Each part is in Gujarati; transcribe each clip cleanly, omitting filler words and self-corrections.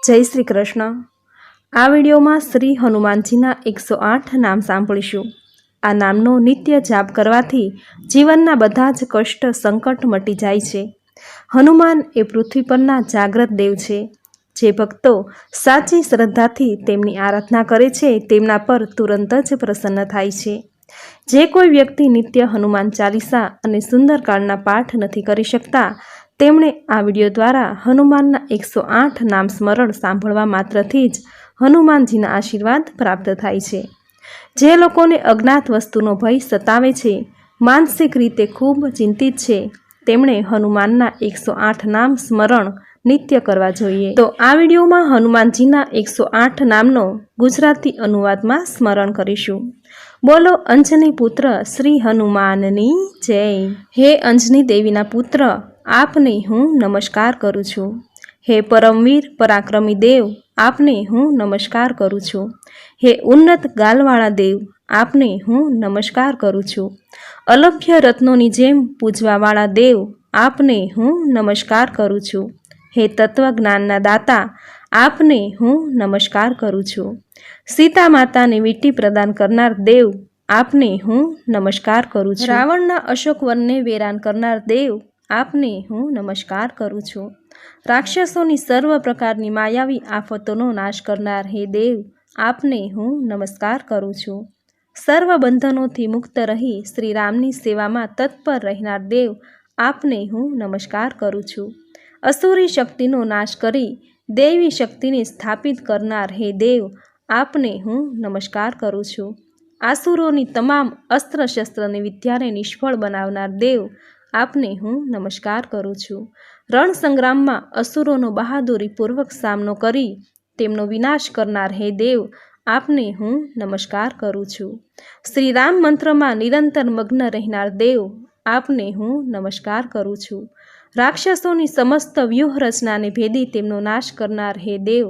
જય શ્રી કૃષ્ણ। આ વિડીયોમાં શ્રી હનુમાનજીના 108 નામ સાંભળીશું। આ નામનો નિત્ય જાપ કરવાથી જીવનના બધા જ કષ્ટ સંકટ મટી જાય છે। હનુમાન એ પૃથ્વી પરના જાગ્રત દેવ છે। જે ભક્તો સાચી શ્રદ્ધાથી તેમની આરાધના કરે છે તેમના પર તુરંત જ પ્રસન્ન થાય છે। જે કોઈ વ્યક્તિ નિત્ય હનુમાન ચાલીસા અને સુંદરકાંડના પાઠ નથી કરી શકતા તેમણે આ વિડીયો દ્વારા હનુમાનના 108 નામ સ્મરણ સાંભળવા માત્રથી જ હનુમાનજીના આશીર્વાદ પ્રાપ્ત થાય છે। જે લોકોને અજ્ઞાત વસ્તુનો ભય સતાવે છે, માનસિક રીતે ખૂબ ચિંતિત છે, તેમણે હનુમાનના 108 નામ સ્મરણ નિત્ય કરવા જોઈએ। તો આ વિડીયોમાં હનુમાનજીના 108 નામનો ગુજરાતી અનુવાદમાં સ્મરણ કરીશું। બોલો અંજની પુત્ર શ્રી હનુમાનની જય। હે અંજની દેવીના પુત્ર, આપને હું નમસ્કાર કરું છું। હે પરમવીર પરાક્રમી દેવ, આપને હું નમસ્કાર કરું છું। હે ઉન્નત ગાલવાળા દેવ, આપને હું નમસ્કાર કરું છું। અલભ્ય રત્નોની જેમ પૂજવાવાળા દેવ, આપને હું નમસ્કાર કરું છું। હે તત્વજ્ઞાનના દાતા, આપને હું નમસ્કાર કરું છું। સીતા માતાને વીંટી પ્રદાન કરનાર દેવ, આપને હું નમસ્કાર કરું છું। રાવણના અશોક વનને વેરાન કરનાર દેવ, આપને હું નમસ્કાર કરું છું। રાક્ષસોની સર્વ પ્રકારની માયાવી આફતોનો નાશ કરનાર હે દેવ, આપને હું નમસ્કાર કરું છું। સર્વ બંધનોથી મુક્ત રહી શ્રી રામની સેવામાં તત્પર રહેનાર દેવ, આપને હું નમસ્કાર કરું છું। અસુરી શક્તિનો નાશ કરી દૈવી શક્તિને સ્થાપિત કરનાર હે દેવ, આપને હું નમસ્કાર કરું છું। આસુરોની તમામ અસ્ત્ર શસ્ત્રની વિદ્યાને નિષ્ફળ બનાવનાર દેવ, આપને હું નમસ્કાર કરું છું। રણ સંગ્રામમાં અસુરોનો બહાદુરીપૂર્વક સામનો કરી તેમનો વિનાશ કરનાર હે દેવ, આપને હું નમસ્કાર કરું છું। શ્રી રામ મંત્રમાં નિરંતર મગ્ન રહેનાર દેવ, આપને હું નમસ્કાર કરું છું। રાક્ષસોની સમસ્ત વ્યૂહરચનાને ભેદી તેમનો નાશ કરનાર હે દેવ,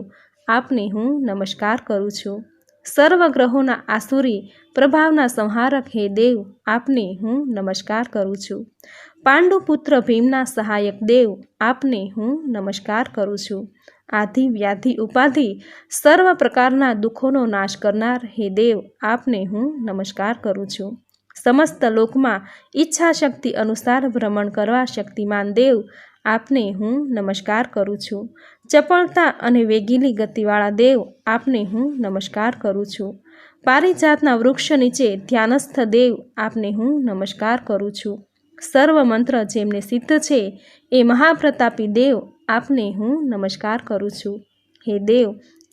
આપને હું નમસ્કાર કરું છું। સર્વ ગ્રહોના આસુરી પ્રભાવના સંહારક હે દેવ, આપને હું નમસ્કાર કરું છું। પાંડુપુત્ર ભીમના સહાયક દેવ, આપને હું નમસ્કાર કરું છું। આધિ વ્યાધિ ઉપાધિ સર્વ પ્રકારના દુઃખોનો નાશ કરનાર હે દેવ, આપને હું નમસ્કાર કરું છું। સમસ્ત લોકમાં ઈચ્છા શક્તિ અનુસાર ભ્રમણ કરવા શક્તિમાન દેવ, આપને હું નમસ્કાર કરું છું। ચપળતા અને વેગીલી ગતિવાળા દેવ, આપને હું નમસ્કાર કરું છું। પારિજાતના વૃક્ષ નીચે ધ્યાનસ્થ દેવ, આપને હું નમસ્કાર કરું છું। સર્વ મંત્ર જેમને સિદ્ધ છે એ મહાપ્રતાપી દેવ, આપને હું નમસ્કાર કરું છું। હે દેવ,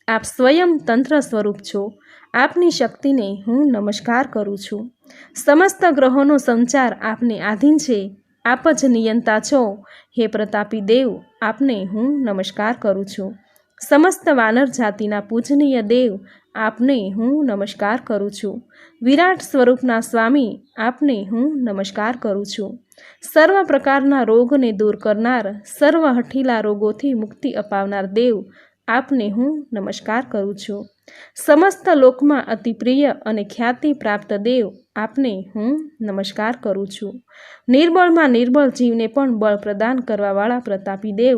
આપ સ્વયં તંત્ર સ્વરૂપ છો, આપની શક્તિને હું નમસ્કાર કરું છું। સમસ્ત ગ્રહોનો સંચાર આપને આધીન છે, આપ જ નિયંતા છો। હે પ્રતાપી દેવ, આપને હું નમસ્કાર કરું છું। સમસ્ત વાનર જાતિના પૂજનીય દેવ, આપને હું નમસ્કાર કરું છું। વિરાટ સ્વરૂપના સ્વામી, આપને હું નમસ્કાર કરું છું। સર્વ પ્રકારના રોગને દૂર કરનાર, સર્વ હઠીલા રોગોથી મુક્તિ અપાવનાર દેવ, આપને હું નમસ્કાર કરું છું। સમસ્ત લોકમાં અતિ પ્રિય અને ખ્યાતિ પ્રાપ્ત દેવ, આપને હું નમસ્કાર કરું છું। નિર્બળમાં નિર્બળ જીવને પણ બળ પ્રદાન કરવાવાળા પ્રતાપી દેવ,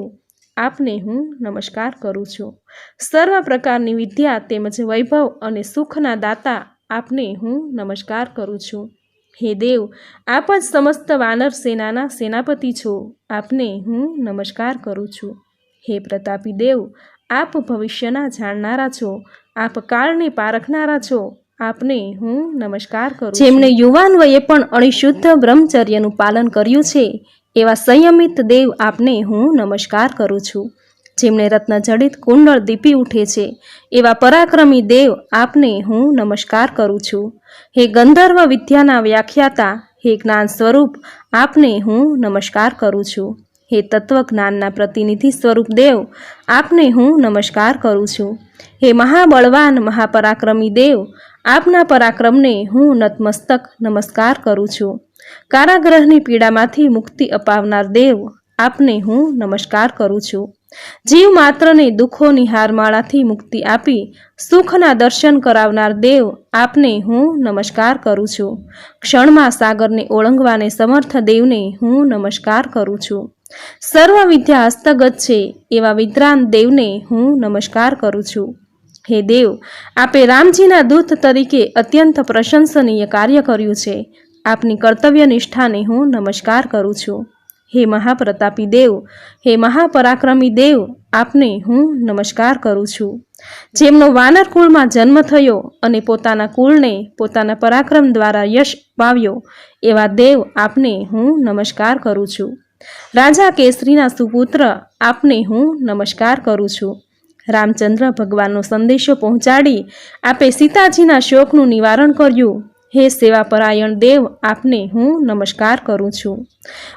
આપને હું નમસ્કાર કરું છું। સર્વ પ્રકારની વિદ્યા તેમજ વૈભવ અને સુખના દાતા, આપને હું નમસ્કાર કરું છું। હે દેવ, આપ જ સમસ્ત વાનર સેનાના સેનાપતિ છો, આપને હું નમસ્કાર કરું છું। હે પ્રતાપી દેવ, આપ ભવિષ્યના જાણનારા છો, આપ કાળને પારખનારા છો, આપને હું નમસ્કાર કરું છું। જેમણે યુવાન વયે પણ અણિશુદ્ધ બ્રહ્મચર્યનું પાલન કર્યું છે એવા સંયમિત દેવ, આપને હું નમસ્કાર કરું છું। જેમણે રત્નજડિત કુંડળ દીપી ઉઠે છે એવા પરાક્રમી દેવ, આપને હું નમસ્કાર કરું છું। હે ગંધર્વ વિદ્યાના વ્યાખ્યાતા, હે જ્ઞાન સ્વરૂપ, આપને હું નમસ્કાર કરું છું। હે તત્વજ્ઞાનના પ્રતિનિધિ સ્વરૂપ દેવ, આપને હું નમસ્કાર કરું છું। હે મહાબળવાન મહાપરાક્રમી દેવ, આપના પરાક્રમને હું નતમસ્તક નમસ્કાર કરું છું। કારાગ્રહની પીડામાંથી મુક્તિ અપાવનાર દેવ, આપને હું નમસ્કાર કરું છું। જીવ માત્રને દુઃખોની હારમાળાથી મુક્તિ આપી સુખના દર્શન કરાવનાર દેવ, આપને હું નમસ્કાર કરું છું। ક્ષણમાં સાગરને ઓળંગવાને સમર્થ દેવને હું નમસ્કાર કરું છું। સર્વ વિદ્યા હસ્તગત છે એવા વિદ્રાન દેવને હું નમસ્કાર કરું છું. હે દેવ, આપે રામજીના દૂત તરીકે અત્યંત પ્રશંસનીય કાર્ય કર્યું છે. આપની કર્તવ્ય નિષ્ઠાને હું નમસ્કાર કરું છું. હે મહાપ્રતાપી દેવ, હે મહાપરાક્રમી દેવ, આપને હું નમસ્કાર કરું છું. જેમનો વાનર કુળમાં જન્મ થયો અને પોતાના કુળને પોતાના પરાક્રમ દ્વારા યશ પાવ્યો એવા દેવ, આપને હું નમસ્કાર કરું છું. રાજા કેસરીના સુપુત્ર, આપને હું નમસ્કાર કરું છું. રામચંદ્ર ભગવાનનો સંદેશો પહોંચાડી આપે સીતાજીના શોકનું નિવારણ કર્યું. હે સેવાપરાયણ દેવ, આપને હું નમસ્કાર કરું છું.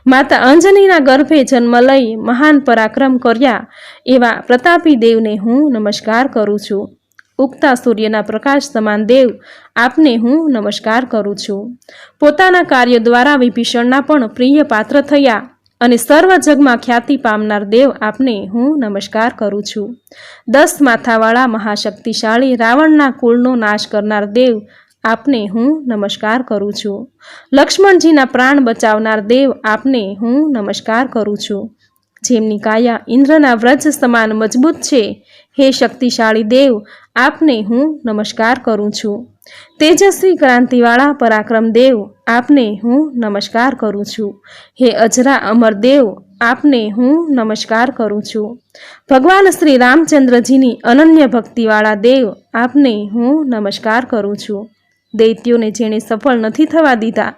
માતા અંજનીના ગર્ભે જન્મ લઈ મહાન પરાક્રમ કર્યા એવા પ્રતાપી દેવને હું નમસ્કાર કરું છું. ઉગતા સૂર્યના પ્રકાશ સમાન દેવ, આપને હું નમસ્કાર કરું છું. પોતાના કાર્ય દ્વારા વિભીષણના પણ પ્રિય પાત્ર થયા અને સર્વ જગમાં ખ્યાતિ પામનાર દેવ, આપને હું નમસ્કાર કરું છું. 10 માથાવાળા મહાશક્તિશાળી રાવણના કુળનો નાશ કરનાર દેવ, આપને હું નમસ્કાર કરું છું. લક્ષ્મણજીના પ્રાણ બચાવનાર દેવ, આપને હું નમસ્કાર કરું છું. જેમની કાયા ઇન્દ્રના વ્રજ સમાન મજબૂત છે, હે શક્તિશાળી દેવ, આપને હું નમસ્કાર કરું છું. તેજસ્વી ક્રાંતિવાળા પરાક્રમ દેવ, આપને હું નમસ્કાર કરું છું. હે અજરા અમર દેવ, આપને હું નમસ્કાર કરું છું. ભગવાન શ્રી રામચંદ્રજીની અનન્ય ભક્તિવાળા દેવ, આપને હું નમસ્કાર કરું છું. દૈત્યોને જેણે સફળ નથી થવા દીધા,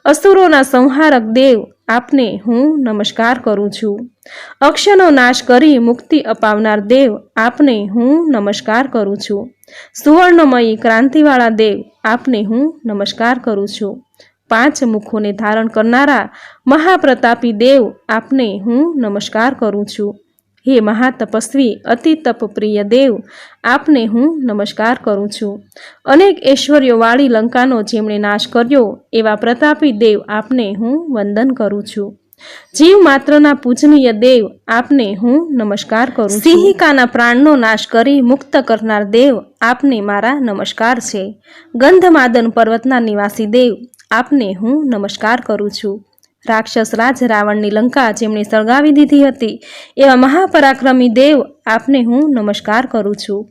અસુરોના સંહારક દેવ, આપને હું નમસ્કાર કરું છું. અક્ષનો નાશ કરી મુક્તિ અપાવનાર દેવ, આપને હું નમસ્કાર કરું છું. સુવર્ણમયી ક્રાંતિવાળા દેવ, આપને હું નમસ્કાર કરું છું. 5 મુખોને ધારણ કરનારા મહાપ્રતાપી દેવ, આપને હું નમસ્કાર કરું છું. હે મહાતપસ્વી અતિ તપપ્રિય દેવ, આપને હું નમસ્કાર કરું છું. અનેક ઐશ્વર્યોવાળી લંકાનો જેમણે નાશ કર્યો એવા પ્રતાપી દેવ, આપને હું વંદન કરું છું. જીવ માત્રના પૂજનીય દેવ, આપને હું નમસ્કાર કરું છું. સિંહિકાના પ્રાણનો નાશ કરી મુક્ત કરનાર દેવ, આપને મારા નમસ્કાર છે. ગંધમાદન પર્વતના નિવાસી દેવ, આપને હું નમસ્કાર કરું છું. રાક્ષસ રાજ રાવણની લંકા જેમણે સળગાવી દીધી હતી એવા મહાપરાક્રમી દેવ, આપને હું નમસ્કાર કરું છું.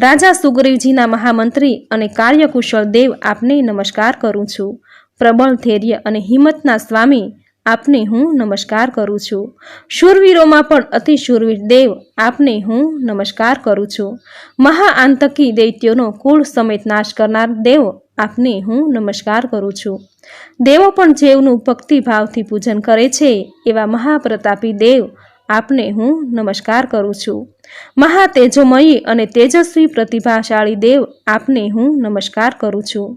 રાજા સુગ્રીવજીના મહામંત્રી અને કાર્યકુશળ દેવ, આપને નમસ્કાર કરું છું. પ્રબળ ધૈર્ય અને હિંમતના સ્વામી, આપને હું નમસ્કાર કરું છું. શૂરવીરોમાં પણ અતિ શૂરવીર દેવ, આપને હું નમસ્કાર કરું છું. મહાઆંતકી દૈત્યોનો કુળ સમેત નાશ કરનાર દેવ, આપને હું નમસ્કાર કરું છું. દેવો પણ જેવનું ભક્તિભાવથી પૂજન કરે છે એવા મહાપ્રતાપી દેવ, આપને હું નમસ્કાર કરું છું. મહાતેજોમયી અને તેજસ્વી પ્રતિભાશાળી દેવ, આપને હું નમસ્કાર કરું છું.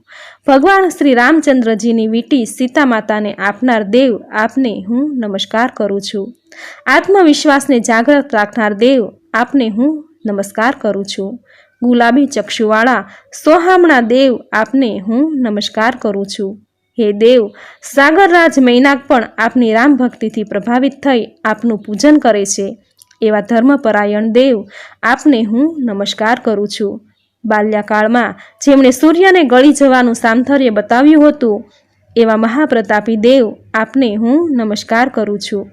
ભગવાન શ્રી રામચંદ્રજીની વીટી સીતા માતાને આપનાર દેવ, આપને હું નમસ્કાર કરું છું. આત્મવિશ્વાસને જાગૃત રાખનાર દેવ, આપને હું નમસ્કાર કરું છું. ગુલાબી ચક્ષુવાળા સોહામણા દેવ, આપને હું નમસ્કાર કરું છું. હે દેવ, સાગરરાજ મૈનાક પણ આપની રામ ભક્તિથી પ્રભાવિત થઈ આપનું પૂજન કરે છે એવા ધર્મપરાયણ દેવ, આપને હું નમસ્કાર કરું છું. બાલ્યકાળમાં જેમણે સૂર્યને ગળી જવાનું સામર્થ્ય બતાવ્યું હતું એવા મહાપ્રતાપી દેવ, આપને હું નમસ્કાર કરું છું.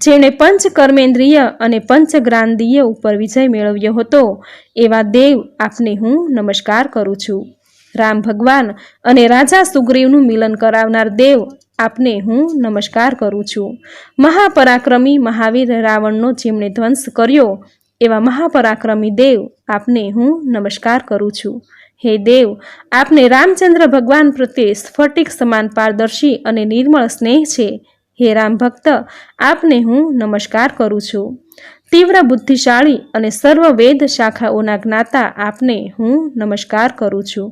જેમણે પંચ કર્મેન્દ્રિય અને પંચગ્રાંદીય ઉપર વિજય મેળવ્યો હતો એવા દેવ, આપને હું નમસ્કાર કરું છું. રામ ભગવાન અને રાજા સુગ્રીવનું મિલન કરાવનાર દેવ, આપને હું નમસ્કાર કરું છું. મહાપરાક્રમી મહાવીર રાવણનો જેમણે ધ્વંસ કર્યો એવા મહાપરાક્રમી દેવ, આપને હું નમસ્કાર કરું છું. હે દેવ, આપને રામચંદ્ર ભગવાન પ્રત્યે સ્ફટિક સમાન પારદર્શી અને નિર્મળ સ્નેહ છે. હે રામ ભક્ત, આપને હું નમસ્કાર કરું છું. તીવ્ર બુદ્ધિશાળી અને સર્વ વેદ શાખાઓના જ્ઞાતા, આપને હું નમસ્કાર કરું છું.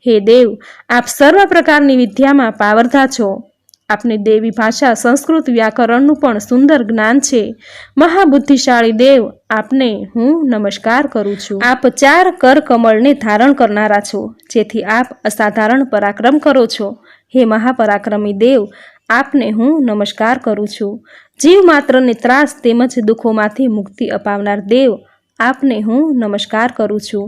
હે દેવ, આપ સર્વ પ્રકારની વિદ્યામાં પાવરધા છો. આપને દેવી ભાષા સંસ્કૃત વ્યાકરણનું પણ સુંદર જ્ઞાન છે. મહાબુદ્ધિશાળી દેવ, આપને હું નમસ્કાર કરું છું. આપ 4 કરકમળને ધારણ કરનારા છો, જેથી આપ અસાધારણ પરાક્રમ કરો છો. હે મહાપરાક્રમી દેવ, આપને હું નમસ્કાર કરું છું. જીવ માત્રને ત્રાસ તેમજ દુઃખોમાંથી મુક્તિ અપાવનાર દેવ, આપને હું નમસ્કાર કરું છું.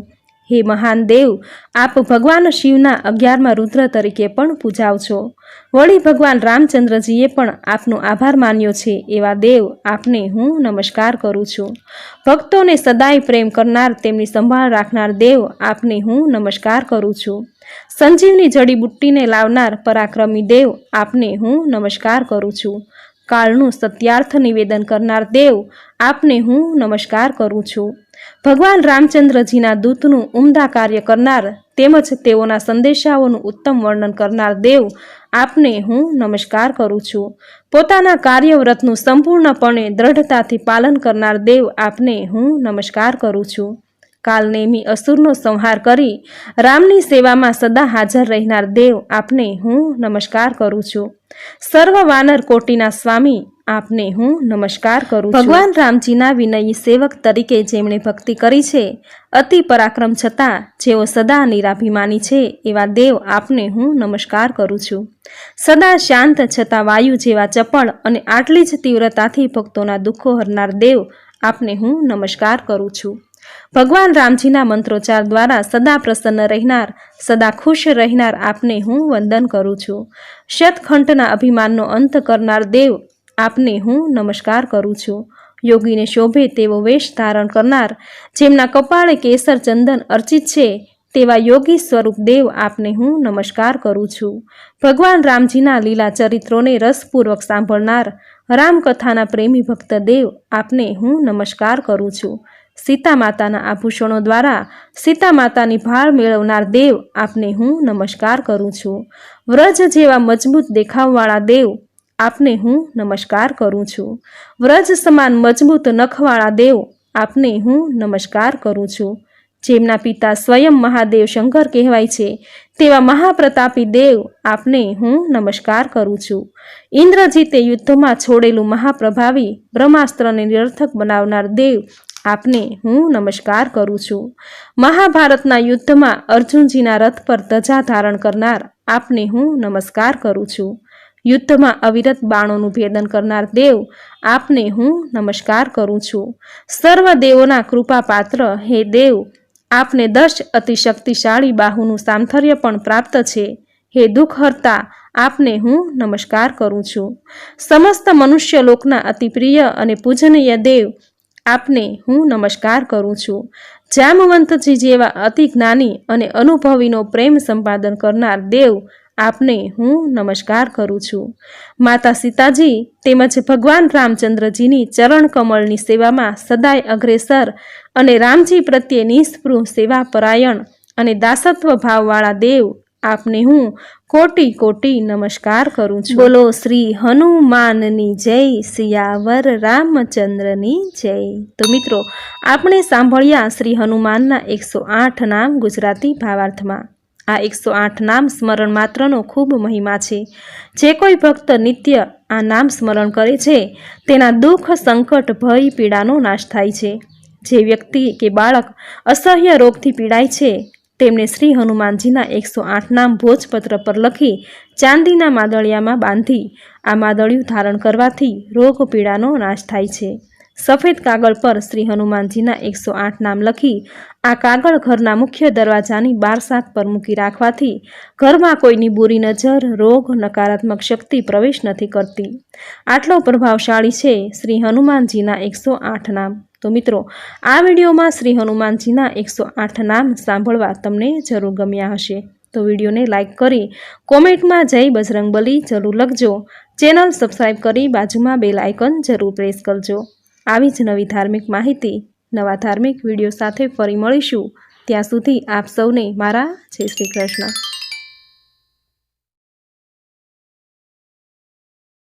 હે મહાન દેવ, આપ ભગવાન શિવના 11મા રુદ્ર તરીકે પણ પૂજાવ છો. વળી ભગવાન રામચંદ્રજીએ પણ આપનો આભાર માન્યો છે. એવા દેવ, આપને હું નમસ્કાર કરું છું. ભક્તોને સદાય પ્રેમ કરનાર, તેમની સંભાળ રાખનાર દેવ, આપને હું નમસ્કાર કરું છું. સંજીવની જડીબુટ્ટીને લાવનાર પરાક્રમી દેવ, આપને હું નમસ્કાર કરું છું. કાળનું સત્યાર્થ નિવેદન કરનાર દેવ, આપને હું નમસ્કાર કરું છું. ભગવાન રામચંદ્રજીના દૂતનું ઉમદા કાર્ય કરનાર તેમજ તેઓના સંદેશાઓનું ઉત્તમ વર્ણન કરનાર દેવ, આપને હું નમસ્કાર કરું છું. પોતાના કાર્યવ્રતનું સંપૂર્ણપણે દ્રઢતાથી પાલન કરનાર દેવ, આપને હું નમસ્કાર કરું છું. કાલનેમી અસુરનો સંહાર કરી રામની સેવામાં સદા હાજર રહેનાર દેવ, આપને હું નમસ્કાર કરું છું. સર્વ વાનર કોટીના સ્વામી, આપને હું નમસ્કાર કરું છું. ભગવાન રામજીના વિનયી સેવક તરીકે જેમણે ભક્તિ કરી છે, અતિ પરાક્રમ છતાં જેઓ સદા નિરાભિમાની છે, એવા દેવ, આપને હું નમસ્કાર કરું છું. સદા શાંત છતાં વાયુ જેવા ચપળ અને આટલી જ તીવ્રતાથી ભક્તોના દુઃખો હરનાર દેવ, આપને હું નમસ્કાર કરું છું. ભગવાન રામજીના મંત્રોચ્ચાર દ્વારા સદા પ્રસન્ન રહેનાર, સદા ખુશ રહેનાર, આપને હું વંદન કરું છું. શતખંડના અભિમાનનો અંત કરનાર દેવ, આપને હું નમસ્કાર કરું છું. યોગીને શોભે તેવો વેશ ધારણ કરનાર, જેમના કપાળે કેસર ચંદન અર્ચિત છે, તેવા યોગી સ્વરૂપ દેવ, આપને હું નમસ્કાર કરું છું. ભગવાન રામજીના લીલા ચરિત્રોને રસપૂર્વક સાંભળનાર રામકથાના પ્રેમી ભક્ત દેવ, આપને હું નમસ્કાર કરું છું. સીતા માતાના આભૂષણો દ્વારા સીતા માતાની ભાળ મેળવનાર દેવ, આપને હું નમસ્કાર કરું છું. વ્રજ જેવા મજબૂત દેખાવવાળા દેવ, આપને હું નમસ્કાર કરું છું. વ્રજ સમાન મજબૂત નખવાળા દેવ, આપને હું નમસ્કાર કરું છું. જેમના પિતા સ્વયં મહાદેવ શંકર કહેવાય છે, તેવા મહાપ્રતાપી દેવ, આપને હું નમસ્કાર કરું છું. ઇન્દ્રજીતે યુદ્ધમાં છોડેલું મહાપ્રભાવી બ્રહ્માસ્ત્રને નિરર્થક બનાવનાર દેવ, આપને હું નમસ્કાર કરું છું. મહાભારતના યુદ્ધમાં અર્જુનજીના રથ પર ધજા ધારણ કરનાર, આપને હું નમસ્કાર કરું છું. યુદ્ધમાં અવિરત બાણોનું ભેદન કરનાર દેવ, આપને હું નમસ્કાર કરું છું. સર્વ દેવોના કૃપા પાત્ર હે દેવ, આપને 10 અતિ શક્તિશાળી બાહુનું સામર્થ્ય પણ પ્રાપ્ત છે. હે દુઃખહર્તા, આપને હું નમસ્કાર કરું છું. સમસ્ત મનુષ્ય લોકના અતિ પ્રિય અને પૂજનીય દેવ, આપને હું નમસ્કાર કરું છું. જામવંતજી જેવા અતિ જ્ઞાની અને અનુભવીનો પ્રેમ સંપાદન કરનાર દેવ, આપને હું નમસ્કાર કરું છું. માતા સીતાજી તેમજ ભગવાન રામચંદ્રજીની ચરણ કમળની સેવામાં સદાય અગ્રેસર અને રામજી પ્રત્યે નિસ્પૃહ સેવા પરાયણ અને દાસત્વ ભાવવાળા દેવ, આપને હું કોટી કોટી નમસ્કાર કરું છું. બોલો શ્રી હનુમાનની જય, સિયાવર રામચંદ્રની જય. તો મિત્રો, આપણે સાંભળ્યા શ્રી હનુમાનના 108 નામ ગુજરાતી ભાવાર્થમાં. આ 108 નામ સ્મરણ માત્રનો ખૂબ મહિમા છે. જે કોઈ ભક્ત નિત્ય આ નામ સ્મરણ કરે છે, તેના દુઃખ, સંકટ, ભય, પીડાનો નાશ થાય છે. જે વ્યક્તિ કે બાળક અસહ્ય રોગથી પીડાય છે, તેમને શ્રી હનુમાનજીના 108 નામ ભોજપત્ર પર લખી ચાંદીના માદળિયામાં બાંધી આ માદળિયું ધારણ કરવાથી રોગ પીડાનો નાશ થાય છે. સફેદ કાગળ પર શ્રી હનુમાનજીના 108 નામ લખી આ કાગળ ઘરના મુખ્ય દરવાજાની 12 શાખ પર મૂકી રાખવાથી ઘરમાં કોઈની બુરી નજર, રોગ, નકારાત્મક શક્તિ પ્રવેશ નથી કરતી. આટલો પ્રભાવશાળી છે શ્રી હનુમાનજીના 108 નામ. તો મિત્રો, આ વિડીયોમાં શ્રી હનુમાનજીના 108 નામ સાંભળવા તમને જરૂર ગમ્યા હશે. તો વિડીયોને લાઇક કરી કોમેન્ટમાં જય બજરંગબલી જરૂર લખજો. ચેનલ સબસ્ક્રાઈબ કરી બાજુમાં બેલ આઇકન જરૂર પ્રેસ કરજો. આવી જ નવી ધાર્મિક માહિતી, નવા ધાર્મિક વિડીયો સાથે ફરી મળીશું. ત્યાં સુધી આપ સૌને મારા જય શ્રી કૃષ્ણ.